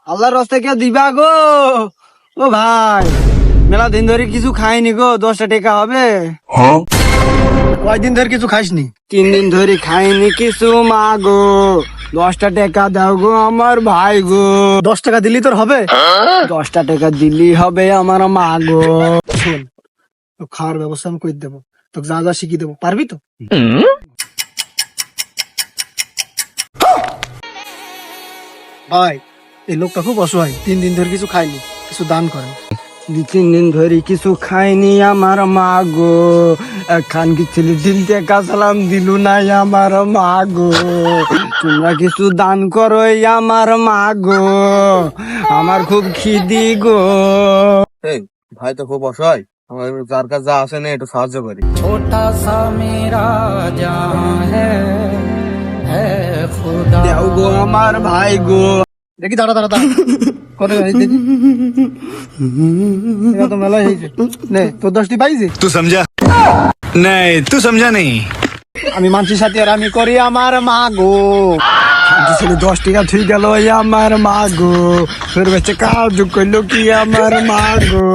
আল্লাহর রাস্তায় কে দিবা গো? ও ভাই, মেলা দিন ধরে কিছু খাইনি গো, 10টা টাকা হবে? কয়দিন ধরে কিছু খাইসনি? 3 দিন ধরে খাইনি কিছু মা গো, 10টা টাকা দাও গো আমার ভাই গো। 10 টাকা দিলি তোর হবে? 10টা টাকা দিলি হবে আমার মা গো। শোন, তো খাওয়ার ব্যবস্থা আমি করে দেবো, তোকে যা যা শিখিয়ে দেবো, পারবি তো? ভাই, এই লোকটা খুব অসহায়, 3 দিন ধরে কিছু খায়নি, কিছু দান করেন। 2-3 দিন ধরে কিছু খাইনি আমার মা গো, খান কি ছেলে 3 টাকা সালাম দিলু নাই আমার মা গো। তোমরা কিছু দান করো আমার মা গো, আমার খুব খিদি গো। ভাই তো খুব অসহায়, আমার যার কাছে যা আসে না একটু সাহায্য করি। छोटा सा मेरा जहां है खुदा। দেও গো আমার ভাই গো। দেখি দাঁড়া দাঁড়া দাঁড়া, কত দেখি এটা তো মেলা হয়েছে। নে তোর 10টি পাইছি। तू समझा नहीं, तू समझा नहीं। আমি মানসির সাথে আর আমি করি আমার মা গো। ছেলে 10 টাকা থুই গেল আমার মা গো, ফের বেচে কাজ করলো কি আমার মা গো।